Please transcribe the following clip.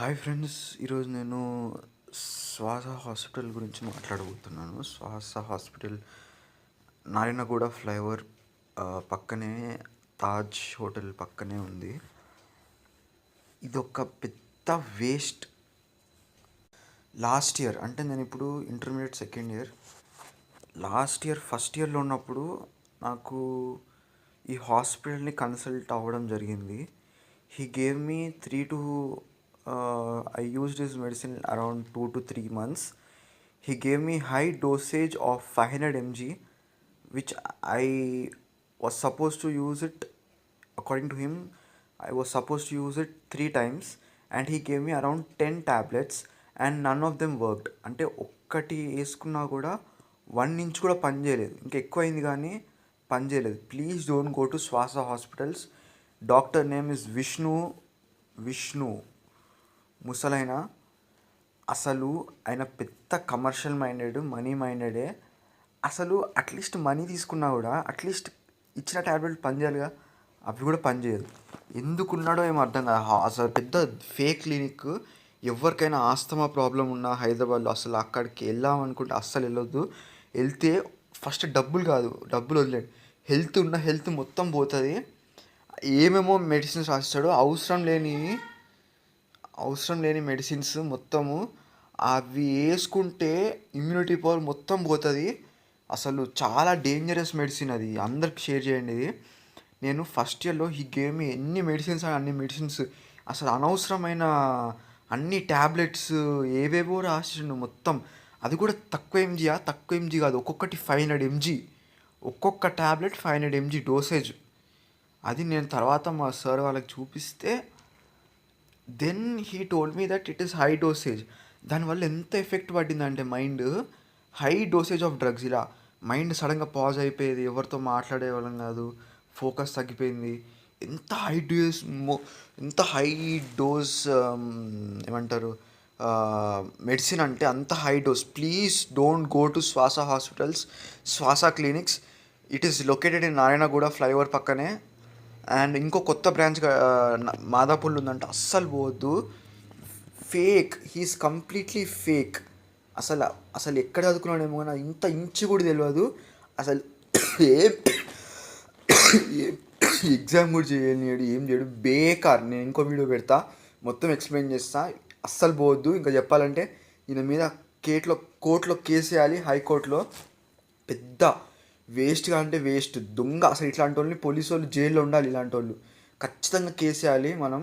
Hi friends, ఈరోజు నేను శ్వాస హాస్పిటల్ గురించి మాట్లాడబోతున్నాను. శ్వాస హాస్పిటల్ నారాయణగూడ ఫ్లైఓవర్ పక్కనే తాజ్ హోటల్ పక్కనే ఉంది. ఇదొక పెద్ద వేస్ట్. లాస్ట్ ఇయర్ అంటే నేను ఇప్పుడు intermediate second year, last year first ఇయర్లో ఉన్నప్పుడు నాకు ఈ హాస్పిటల్ని కన్సల్ట్ అవ్వడం జరిగింది. He gave me I used his medicine around 2 to 3 months. He gave me high dosage of 500 mg, which I was supposed to use it. According to him, I was supposed to use it 3 times, and he gave me around 10 tablets, and none of them worked. అంటే ఒక్కటి వేసుకున్నా కూడా 1 inch కూడా పనిచేయలేదు. ఇంకా ఎక్కువైంది కానీ పనిచేయలేదు. Please don't go to Swasa hospitals. Doctor name is Vishnu ముసలైన. అసలు ఆయన పెద్ద కమర్షియల్ మైండెడ్, మనీ మైండెడే. అసలు అట్లీస్ట్ మనీ తీసుకున్నా కూడా అట్లీస్ట్ ఇచ్చిన ట్యాబ్లెట్ పనిచేయాలిగా, అవి కూడా పనిచేయదు. ఎందుకున్నాడో ఏమో అర్థం కాదు. అసలు పెద్ద ఫేక్ క్లినిక్. ఎవరికైనా ఆస్తమా ప్రాబ్లం ఉన్నా హైదరాబాద్లో అసలు అక్కడికి వెళ్దామనుకుంటే అస్సలు వెళ్ళొద్దు. వెళ్తే ఫస్ట్ డబ్బులు వదిలేండి, హెల్త్ మొత్తం పోతుంది. ఏమేమో మెడిసిన్స్ రాస్తాడు, అవసరం లేని మెడిసిన్స్ మొత్తము. అవి వేసుకుంటే ఇమ్యూనిటీ పవర్ మొత్తం పోతుంది. అసలు చాలా డేంజరస్ మెడిసిన్ అది. అందరికి షేర్ చేయండి ఇది. నేను ఫస్ట్ ఇయర్లో ఈ గేమ్ ఎన్ని మెడిసిన్స్ అసలు అనవసరమైన అన్ని ట్యాబ్లెట్స్ ఏవేవో రాసిండు మొత్తం. అది కూడా తక్కువ ఎంజీ కాదు, ఒక్కొక్కటి 500 mg, ఒక్కొక్క ట్యాబ్లెట్ 500 mg డోసేజ్. అది నేను తర్వాత మా సార్ వాళ్ళకి చూపిస్తే then he told me that it is high dosage. దానివల్ల ఎంత ఎఫెక్ట్ పడిందంటే హై డోసేజ్ ఆఫ్ డ్రగ్స్, ఇలా మైండ్ సడన్గా పాజ్ అయిపోయేది, ఎవరితో మాట్లాడే వాళ్ళం కాదు, ఫోకస్ తగ్గిపోయింది. ఎంత హై డోస్ ఏమంటారు మెడిసిన్ అంటే అంత high dose. Please don't go to Swasa hospitals, Swasa clinics. It is located in Narayanaguda flyover పక్కనే. అండ్ ఇంకో కొత్త బ్రాంచ్ మాదాపూర్లో ఉందంటే అస్సలు పోవద్దు. Fake, he is completely fake. అసలు ఎక్కడ చదువుకున్నాడేమో కానీ ఇంత ఇంచు కూడా తెలియదు. అసలు ఎగ్జామ్ కూడా చేయలేడు, ఏం చేయడు, బేకార్. నేను ఇంకో వీడియో పెడతా, మొత్తం ఎక్స్ప్లెయిన్ చేస్తా. అస్సలు పోవద్దు. ఇంకా చెప్పాలంటే ఈయన మీద కోర్టులో కేసు వేయాలి, హైకోర్టులో. పెద్ద వేస్ట్గా అంటే వేస్ట్, దొంగ. అసలు ఇట్లాంటి వాళ్ళని పోలీసు వాళ్ళు జైల్లో ఉండాలి. ఇలాంటి వాళ్ళు ఖచ్చితంగా కేసు వేయాలి మనం.